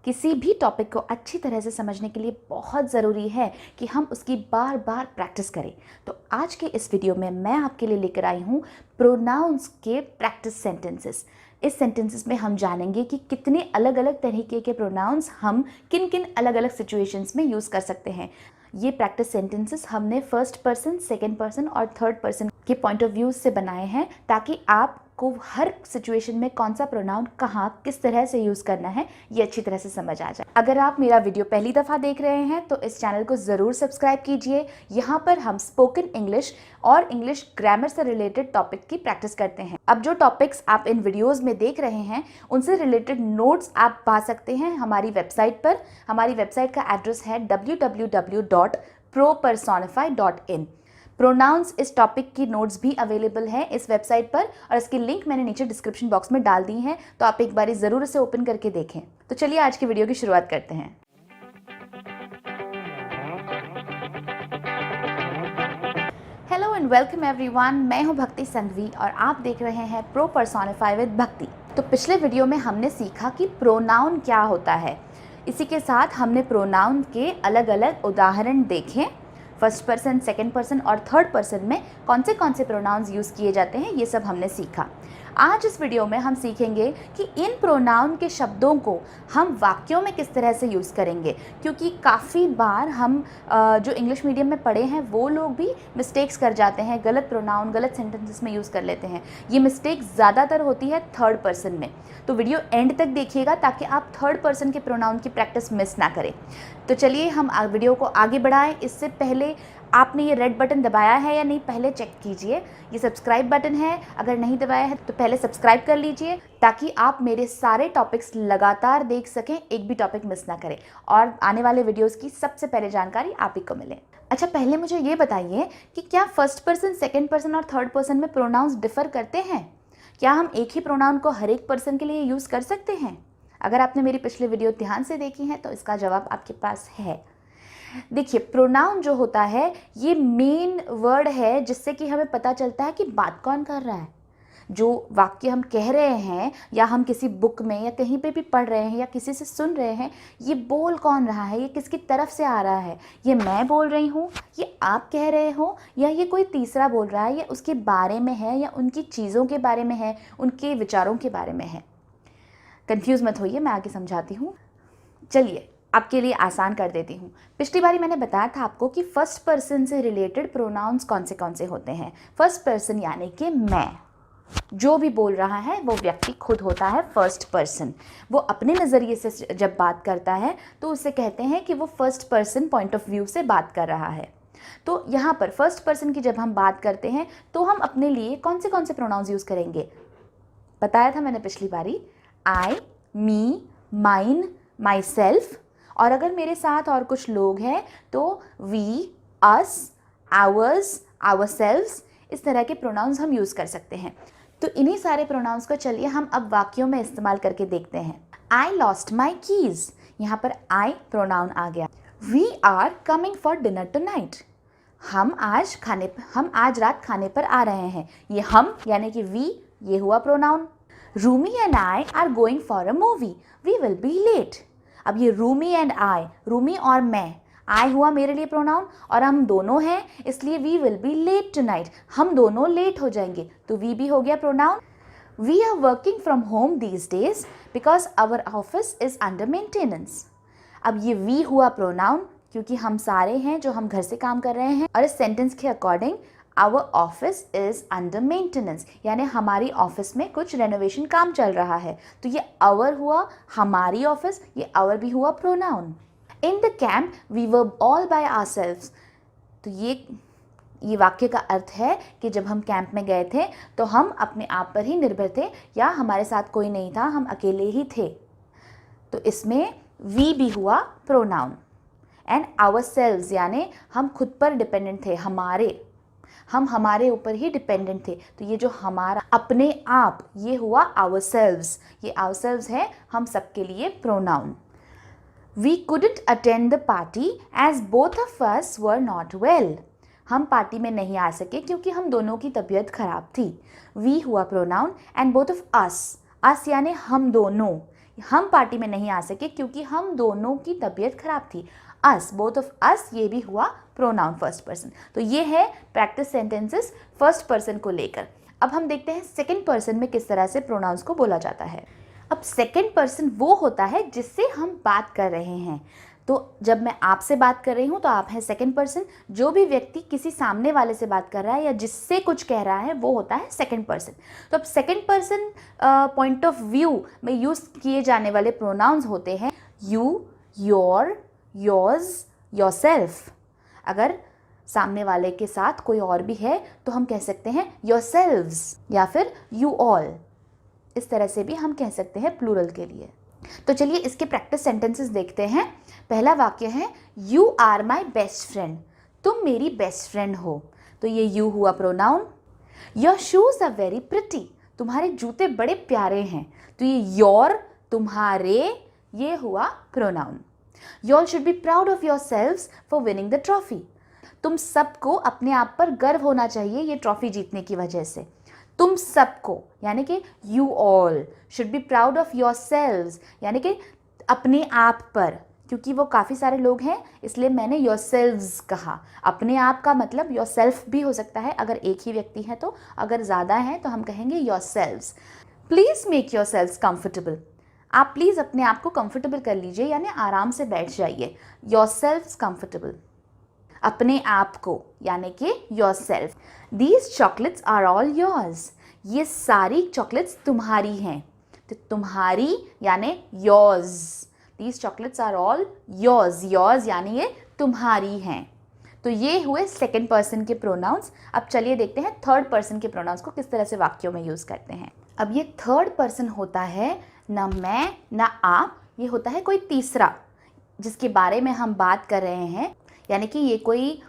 किसी भी टॉपिक को अच्छी तरह से समझने के लिए बहुत ज़रूरी है कि हम उसकी बार बार प्रैक्टिस करें। तो आज के इस वीडियो में मैं आपके लिए लेकर आई हूँ प्रोनाउंस के प्रैक्टिस सेंटेंसेस। इस सेंटेंसेस में हम जानेंगे कि कितने अलग अलग तरीके के प्रोनाउंस हम किन किन अलग अलग सिचुएशंस में यूज़ कर सकते हैं। ये प्रैक्टिस सेंटेंसेस हमने फर्स्ट पर्सन, सेकेंड पर्सन और थर्ड पर्सन के पॉइंट ऑफ व्यू से बनाए हैं ताकि आपको हर सिचुएशन में कौन सा प्रोनाउन कहाँ किस तरह से यूज़ करना है ये अच्छी तरह से समझ आ जाए। अगर आप मेरा वीडियो पहली दफ़ा देख रहे हैं तो इस चैनल को ज़रूर सब्सक्राइब कीजिए। यहाँ पर हम स्पोकन इंग्लिश और इंग्लिश ग्रामर से रिलेटेड टॉपिक की प्रैक्टिस करते हैं। अब जो टॉपिक्स आप इन वीडियोज़ में देख रहे हैं उनसे रिलेटेड नोट्स आप पा सकते हैं हमारी वेबसाइट पर। हमारी वेबसाइट का एड्रेस है www.propersonify.in। प्रोनाउंस इस टॉपिक की नोट्स भी अवेलेबल हैं इस वेबसाइट पर और इसकी लिंक मैंने नीचे डिस्क्रिप्शन बॉक्स में डाल दी है, तो आप एक बार ज़रूर इसे ओपन करके देखें। तो चलिए आज की वीडियो की शुरुआत करते हैं। हेलो एंड वेलकम एवरीवन, मैं हूं भक्ति संघवी और आप देख रहे हैं प्रो पर्सोनिफाई विद भक्ति। तो पिछले वीडियो में हमने सीखा कि प्रोनाउन क्या होता है। इसी के साथ हमने प्रोनाउन के अलग अलग उदाहरण देखे। फर्स्ट पर्सन, सेकेंड पर्सन और थर्ड पर्सन में कौन से प्रोनाउंस यूज़ किए जाते हैं ये सब हमने सीखा। आज इस वीडियो में हम सीखेंगे कि इन प्रोनाउन के शब्दों को हम वाक्यों में किस तरह से यूज़ करेंगे, क्योंकि काफ़ी बार हम जो इंग्लिश मीडियम में पढ़े हैं वो लोग भी मिस्टेक्स कर जाते हैं, गलत प्रोनाउन गलत सेंटेंसेस में यूज़ कर लेते हैं। ये मिस्टेक ज़्यादातर होती है थर्ड पर्सन में। तो वीडियो एंड तक देखिएगा ताकि आप थर्ड पर्सन के प्रोनाउन की प्रैक्टिस मिस ना करें। तो चलिए हम वीडियो को आगे बढ़ाएं। इससे पहले आपने ये रेड बटन दबाया है या नहीं पहले चेक कीजिए। ये सब्सक्राइब बटन है, अगर नहीं दबाया है तो पहले सब्सक्राइब कर लीजिए ताकि आप मेरे सारे टॉपिक्स लगातार देख सकें, एक भी टॉपिक मिस ना करें और आने वाले वीडियोस की सबसे पहले जानकारी आप ही को मिले। अच्छा, पहले मुझे ये बताइए कि क्या फर्स्ट पर्सन, सेकेंड पर्सन और थर्ड पर्सन में प्रोनाउंस डिफ़र करते हैं? क्या हम एक ही प्रोनाउन को हर एक पर्सन के लिए यूज़ कर सकते हैं? अगर आपने मेरी पिछले वीडियो ध्यान से देखी है तो इसका जवाब आपके पास है। देखिए, प्रोनाउन जो होता है ये मेन वर्ड है जिससे कि हमें पता चलता है कि बात कौन कर रहा है। जो वाक्य हम कह रहे हैं या हम किसी बुक में या कहीं पे भी पढ़ रहे हैं या किसी से सुन रहे हैं, ये बोल कौन रहा है, ये किसकी तरफ से आ रहा है। ये मैं बोल रही हूँ, ये आप कह रहे हो, या ये कोई तीसरा बोल रहा है, या उसके बारे में है या उनकी चीज़ों के बारे में है, उनके विचारों के बारे में है। कंफ्यूज मत होइए, मैं आगे समझाती हूँ। चलिए आपके लिए आसान कर देती हूँ। पिछली बारी मैंने बताया था आपको कि फर्स्ट पर्सन से रिलेटेड प्रोनाउंस कौन से होते हैं। फर्स्ट पर्सन यानी कि मैं, जो भी बोल रहा है वो व्यक्ति खुद होता है फर्स्ट पर्सन। वो अपने नज़रिए से जब बात करता है तो उसे कहते हैं कि वो first person point of view से बात कर रहा है। तो यहाँ पर फर्स्ट पर्सन की जब हम बात करते हैं तो हम अपने लिए कौन से प्रोनाउंस यूज़ करेंगे? बताया था मैंने पिछली बारी, आई, मी, माइन, माई सेल्फ, और अगर मेरे साथ और कुछ लोग हैं तो वी, अस, आवर्स, आवरसेल्व्स, इस तरह के प्रोनाउंस हम यूज़ कर सकते हैं। तो इन्हीं सारे प्रोनाउंस को चलिए हम अब वाक्यों में इस्तेमाल करके देखते हैं। आई लॉस्ट माई कीज़, यहाँ पर आई प्रोनाउन आ गया। We are coming for dinner tonight, हम आज रात खाने पर आ रहे हैं। ये हम यानी कि वी, ये हुआ pronoun. Rumi and I are going for a movie, we will be late. अब ये रूमी एंड आई, रूमी और मैं, आई हुआ मेरे लिए प्रोनाउन और हम दोनों हैं इसलिए we will be late tonight, हम दोनों लेट हो जाएंगे, तो वी भी हो गया pronoun. We are working from home these days because our office is under maintenance. अब ये वी हुआ प्रोनाउन क्योंकि हम सारे हैं जो हम घर से काम कर रहे हैं और इस सेंटेंस के according our office is under maintenance, यानी हमारी ऑफिस में कुछ रेनोवेशन काम चल रहा है। तो ये आवर हुआ हमारी ऑफिस, ये आवर भी हुआ pronoun. In the camp we were all by ourselves, तो ये वाक्य का अर्थ है कि जब हम कैंप में गए थे तो हम अपने आप पर ही निर्भर थे या हमारे साथ कोई नहीं था, हम अकेले ही थे। तो इसमें वी भी हुआ प्रोनाउन एंड आवरसेल्व्स यानी हम खुद पर डिपेंडेंट थे, हम हमारे ऊपर ही डिपेंडेंट थे। तो ये जो हमारा अपने आप, ये हुआ आवरसेल्व्स, ये आवरसेल्व्स है हम सबके लिए pronoun. We couldn't attend the party as both of us were not well, हम पार्टी में नहीं आ सके क्योंकि हम दोनों की तबीयत खराब थी। वी हुआ प्रोनाउन एंड बोथ ऑफ अस यानी हम दोनों, हम पार्टी में नहीं आ सके क्योंकि हम दोनों की तबीयत खराब थी। अस, बोथ ऑफ अस, ये भी हुआ प्रोनाउन फर्स्ट पर्सन। तो ये है प्रैक्टिस सेंटेंसेस फर्स्ट पर्सन को लेकर। अब हम देखते हैं सेकंड पर्सन में किस तरह से प्रोनाउंस को बोला जाता है। अब सेकंड पर्सन वो होता है जिससे हम बात कर रहे हैं। तो जब मैं आपसे बात कर रही हूँ तो आप हैं सेकंड पर्सन। जो भी व्यक्ति किसी सामने वाले से बात कर रहा है या जिससे कुछ कह रहा है वो होता है सेकंड पर्सन। तो अब second person point of view में यूज़ किए जाने वाले प्रोनाउंस होते हैं यू, योर, योर्स, योरसेल्फ। अगर सामने वाले के साथ कोई और भी है तो हम कह सकते हैं योरसेल्व्स या फिर यू ऑल। इस तरह से भी हम कह सकते हैं प्लूरल के लिए। तो चलिए इसके प्रैक्टिस सेंटेंसेस देखते हैं। पहला वाक्य है you are my best friend, तुम मेरी बेस्ट फ्रेंड हो। तो ये यू हुआ pronoun. Your shoes are very pretty, तुम्हारे जूते बड़े प्यारे हैं। तो ये योर, तुम्हारे, ये हुआ pronoun. You all should be proud of your selves for winning the trophy, तुम सबको अपने आप पर गर्व होना चाहिए ये ट्रॉफी जीतने की वजह से। तुम सबको यानी कि you all should be proud of your selves यानी कि अपने आप पर, क्योंकि वो काफ़ी सारे लोग हैं इसलिए मैंने योर सेल्व्स कहा। अपने आप का मतलब योर सेल्फ भी हो सकता है अगर एक ही व्यक्ति है तो, अगर ज़्यादा हैं तो हम कहेंगे your selves. Please make your selves comfortable, आप प्लीज़ अपने आप को कंफर्टेबल कर लीजिए यानी आराम से बैठ जाइए। योर सेल्व्स कंफर्टेबल, अपने आप को यानी कि yourself. These chocolates are all yours, ये सारी चॉकलेट्स तुम्हारी हैं। तो तुम्हारी यानी yours, these chocolates are all yours, yours यानी ये तुम्हारी हैं। तो ये हुए सेकंड पर्सन के प्रोनाउंस। अब चलिए देखते हैं थर्ड पर्सन के प्रोनाउंस को किस तरह से वाक्यों में यूज़ करते हैं। अब ये थर्ड पर्सन होता है ना मैं ना आप, ये होता है कोई तीसरा जिसके बारे में हम बात कर रहे हैं। यानी कि ये कोई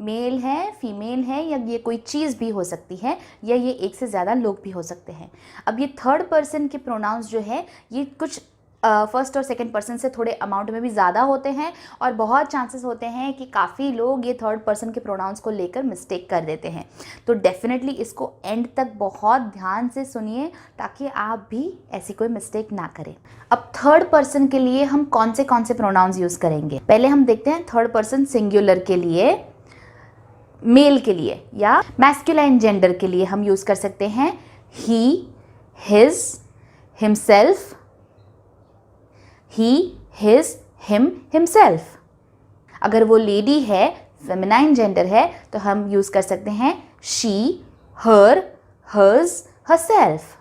मेल है, फीमेल है या ये कोई चीज़ भी हो सकती है या ये एक से ज़्यादा लोग भी हो सकते हैं। अब ये थर्ड पर्सन के प्रोनाउंस जो है ये कुछ फर्स्ट और सेकंड पर्सन से थोड़े अमाउंट में भी ज़्यादा होते हैं और बहुत चांसेस होते हैं कि काफ़ी लोग ये थर्ड पर्सन के प्रोनाउंस को लेकर मिस्टेक कर देते हैं। तो डेफिनेटली इसको एंड तक बहुत ध्यान से सुनिए ताकि आप भी ऐसी कोई मिस्टेक ना करें। अब थर्ड पर्सन के लिए हम कौन से प्रोनाउंस यूज़ करेंगे, पहले हम देखते हैं थर्ड पर्सन सिंगुलर के लिए, मेल के लिए या मैस्कुलाइन जेंडर के लिए हम यूज़ कर सकते हैं ही, हिज, हिमसेल्फ, ही, हिज, हिम, हिमसेल्फ। अगर वो लेडी है, फेमिनाइन जेंडर है, तो हम यूज़ कर सकते हैं शी, हर, हर्स, हरसेल्फ।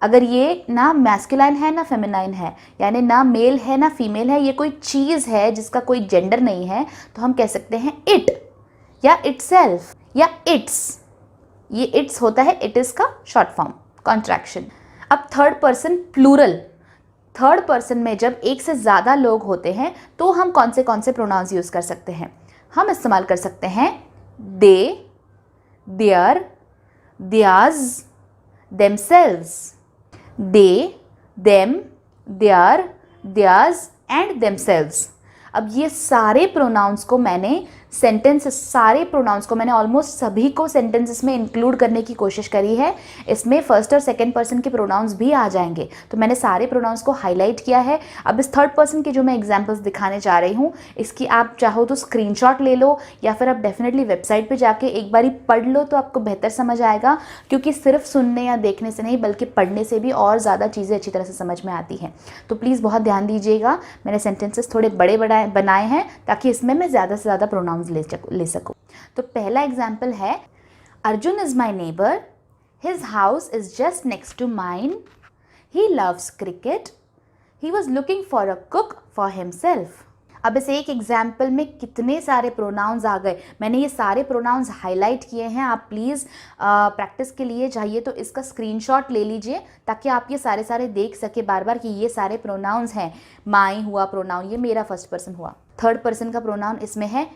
अगर ये ना मैस्कुलाइन है ना फेमिनाइन है यानी ना मेल है ना फीमेल है, ये कोई चीज़ है जिसका कोई जेंडर नहीं है, तो हम कह सकते हैं इट या इटसेल्फ या इट्स। ये इट्स होता है इट इज़ का शॉर्ट फॉर्म, कॉन्ट्रैक्शन। अब third person plural, third person में जब एक से ज़्यादा लोग होते हैं तो हम कौन से प्रोनाउंस यूज़ कर सकते हैं। हम इस्तेमाल कर सकते हैं they, their, theirs, themselves. They, them, their, theirs and themselves. अब ये सारे प्रोनाउंस को मैंने सारे प्रोनाउंस को मैंने ऑलमोस्ट सभी को सेंटेंसेस में इंक्लूड करने की कोशिश करी है। इसमें फर्स्ट और सेकंड पर्सन के प्रोनाउंस भी आ जाएंगे, तो मैंने सारे प्रोनाउंस को हाईलाइट किया है। अब इस थर्ड पर्सन के जो मैं एग्जांपल्स दिखाने जा रही हूँ, इसकी आप चाहो तो स्क्रीनशॉट ले लो या फिर आप डेफिनेटली वेबसाइट पर जाके एक बारी पढ़ लो तो आपको बेहतर समझ आएगा, क्योंकि सिर्फ सुनने या देखने से नहीं बल्कि पढ़ने से भी और ज़्यादा चीज़ें अच्छी तरह से समझ में आती हैं। तो प्लीज़ बहुत ध्यान दीजिएगा, मैंने सेंटेंसेस थोड़े बड़े बनाए हैं ताकि इसमें मैं ज़्यादा से ज़्यादा प्रोनाउंस ले सकूं। तो पहला एग्जाम्पल है Arjun is my neighbour, his house is just next to mine, he loves cricket, he was looking for a cook for himself. अब इस एक एग्जाम्पल में कितने सारे प्रोनाउंस आ गए, मैंने ये सारे प्रोनाउंस हाईलाइट किए हैं। आप प्लीज़ प्रैक्टिस के लिए चाहिए तो इसका स्क्रीनशॉट ले लीजिए ताकि आप ये सारे देख सके बार बार कि ये सारे प्रोनाउंस हैं। माई हुआ प्रोनाउन, ये मेरा फर्स्ट पर्सन हुआ। थर्ड पर्सन का प्रोनाउन इसमें है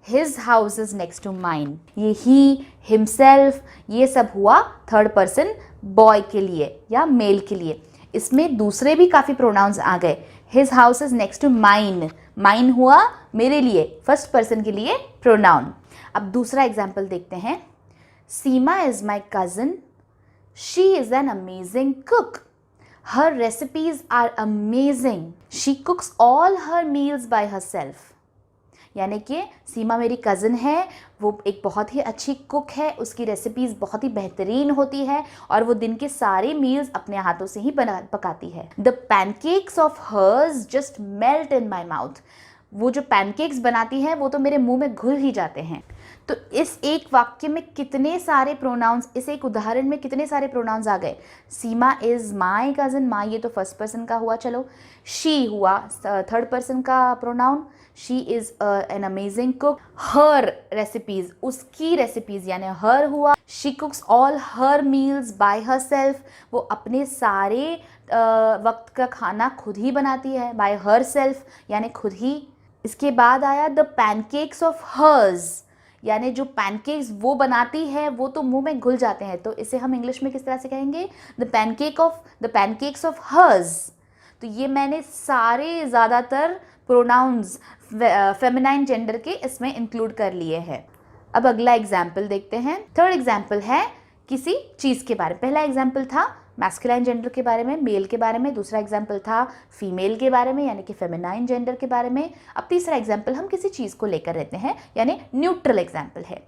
his house is next to mine. ये ही, हिमसेल्फ, ये सब हुआ थर्ड पर्सन बॉय के लिए या मेल के लिए। इसमें दूसरे भी काफ़ी प्रोनाउंस आ गए। His house is next to mine, mine हुआ मेरे लिए, फर्स्ट पर्सन के लिए प्रोनाउन। अब दूसरा एग्जाम्पल देखते हैं। Seema is my cousin, she is an amazing cook, Her recipes are amazing. She cooks all her meals by herself. यानी कि सीमा मेरी कज़न है, वो एक बहुत ही अच्छी कुक है, उसकी रेसिपीज़ बहुत ही बेहतरीन होती है और वो दिन के सारे मील्स अपने हाथों से ही पकाती है. The pancakes of hers just melt in my mouth. वो जो पैनकेक्स बनाती है वो तो मेरे मुंह में घुल ही जाते हैं. तो इस एक वाक्य में कितने सारे प्रोनाउंस, इस एक उदाहरण में कितने सारे प्रोनाउंस आ गए. सीमा इज़ माई कज़न, माई ये तो फर्स्ट पर्सन का हुआ, चलो. शी हुआ थर्ड पर्सन का pronoun, she is an amazing cook. Her recipes, उसकी रेसिपीज़ यानी हर हुआ. She कुक्स all her meals bye her self, वो अपने सारे वक्त का खाना खुद ही बनाती है. बाय हर सेल्फ यानी खुद ही. इसके बाद आया द पैनकेक्स ऑफ हर्स, यानी जो पैनकेक्स वो बनाती है वो तो मुंह में घुल जाते हैं. तो इसे हम इंग्लिश में किस तरह से कहेंगे, द पैनकेक्स ऑफ हर्स. तो ये मैंने सारे ज़्यादातर प्रोनाउंस फेमिनाइन जेंडर के इसमें इंक्लूड कर लिए हैं. अब अगला एग्जाम्पल देखते हैं. थर्ड एग्जाम्पल है किसी चीज़ के बारे में. पहला एग्जाम्पल था मैस्कुलाइन जेंडर के बारे में, मेल के बारे में. दूसरा एग्जाम्पल था फीमेल के बारे में यानी कि फेमिनाइन जेंडर के बारे में. अब तीसरा एग्जाम्पल हम किसी चीज़ को लेकर रहते हैं यानी न्यूट्रल एग्जाम्पल है.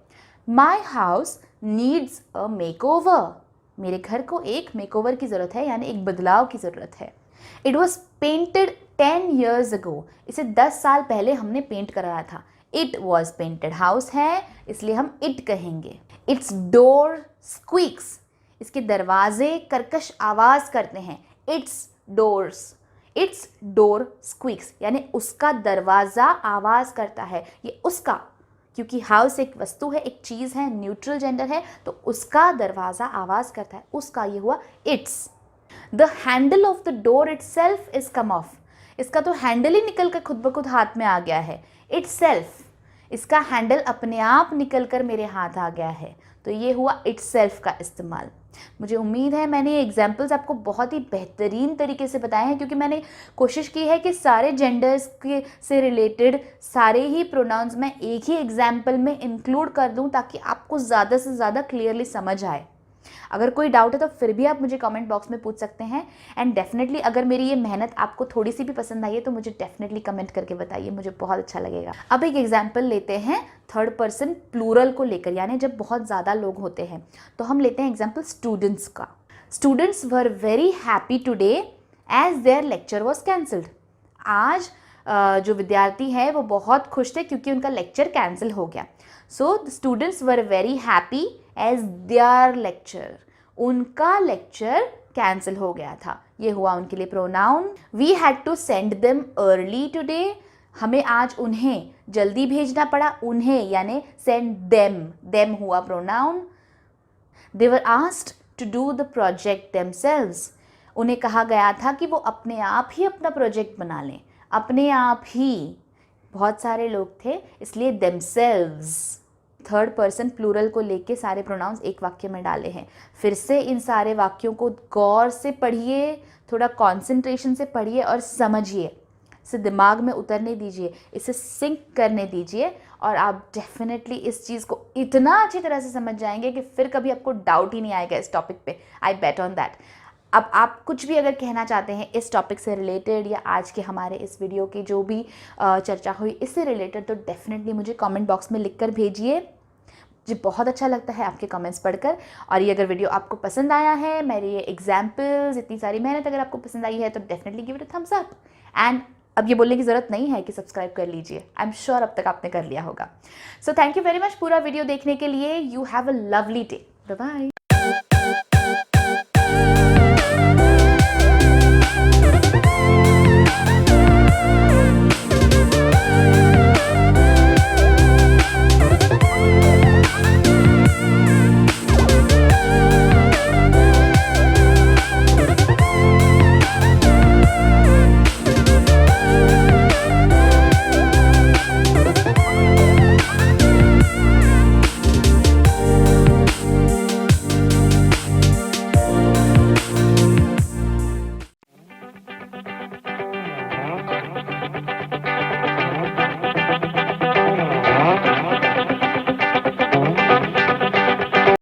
My house needs a makeover. मेरे घर को एक मेकओवर की ज़रूरत है यानी एक बदलाव की ज़रूरत है. It was painted 10 years ago. इसे 10 साल पहले हमने पेंट कराया था. इट वॉज पेंटेड हाउस है इसलिए हम इट कहेंगे. It's door squeaks. इसके दरवाजे कर्कश आवाज़ करते हैं. इट्स डोर स्क्वीक्स यानी उसका दरवाज़ा आवाज़ करता है. ये उसका, क्योंकि हाउस एक वस्तु है, एक चीज़ है, न्यूट्रल जेंडर है, तो उसका दरवाज़ा आवाज़ करता है. उसका, ये हुआ it's. The handle of the door it self is come of. इसका तो हैंडल ही निकल कर खुद ब खुद हाथ में आ गया है. इट्स सेल्फ, इसका हैंडल अपने आप निकल कर मेरे हाथ आ गया है. तो ये हुआ इट्स सेल्फ का इस्तेमाल. मुझे उम्मीद है मैंने ये एग्जाम्पल्स आपको बहुत ही बेहतरीन तरीके से बताए हैं, क्योंकि मैंने कोशिश की है कि सारे जेंडर्स के से रिलेटेड सारे ही प्रोनाउंस मैं एक ही एग्जाम्पल में इंक्लूड कर दूं ताकि आपको ज़्यादा से ज़्यादा क्लियरली समझ आए. अगर कोई डाउट है तो फिर भी आप मुझे कमेंट बॉक्स में पूछ सकते हैं. एंड डेफिनेटली अगर मेरी ये मेहनत आपको थोड़ी सी भी पसंद आई है तो मुझे डेफिनेटली कमेंट करके बताइए, मुझे बहुत अच्छा लगेगा. अब एक एग्जाम्पल लेते हैं थर्ड पर्सन प्लूरल को लेकर, यानी जब बहुत ज़्यादा लोग होते हैं. तो हम लेते हैं एग्जाम्पल स्टूडेंट्स का. Students were very happy today as their lecture was cancelled. आज जो विद्यार्थी है वो बहुत खुश थे क्योंकि उनका लेक्चर कैंसिल हो गया. So the students were very happy as their lecture. उनका लेक्चर कैंसिल हो गया था. ये हुआ उनके लिए pronoun. We had to send them early today. हमें आज उन्हें जल्दी भेजना पड़ा. उन्हें यानी सेंड देम, देम हुआ pronoun. They were asked to do the project themselves. उन्हें कहा गया था कि वो अपने आप ही अपना प्रोजेक्ट बना लें. अपने आप ही, बहुत सारे लोग थे इसलिए देमसेल्व्स. थर्ड पर्सन प्लूरल को लेके सारे प्रोनाउंस एक वाक्य में डाले हैं. फिर से इन सारे वाक्यों को गौर से पढ़िए, थोड़ा कंसंट्रेशन से पढ़िए और समझिए. इसे दिमाग में उतरने दीजिए, इसे सिंक करने दीजिए और आप डेफिनेटली इस चीज़ को इतना अच्छी तरह से समझ जाएंगे कि फिर कभी आपको डाउट ही नहीं आएगा इस टॉपिक पे. आई बेट ऑन दैट. अब आप कुछ भी अगर कहना चाहते हैं इस टॉपिक से रिलेटेड या आज के हमारे इस वीडियो की जो भी चर्चा हुई इससे रिलेटेड, तो डेफिनेटली मुझे कमेंट बॉक्स में लिख कर भेजिए. मुझे बहुत अच्छा लगता है आपके कमेंट्स पढ़कर. और ये अगर वीडियो आपको पसंद आया है, मेरे ये एग्जाम्पल्स, इतनी सारी मेहनत अगर आपको पसंद आई है तो definitely give it a thumbs up. And अब ये बोलने की ज़रूरत नहीं है कि सब्सक्राइब कर लीजिए. आई एम श्योर अब तक आपने कर लिया होगा. So thank you very much पूरा वीडियो देखने के लिए. You have a lovely day. Bye bye.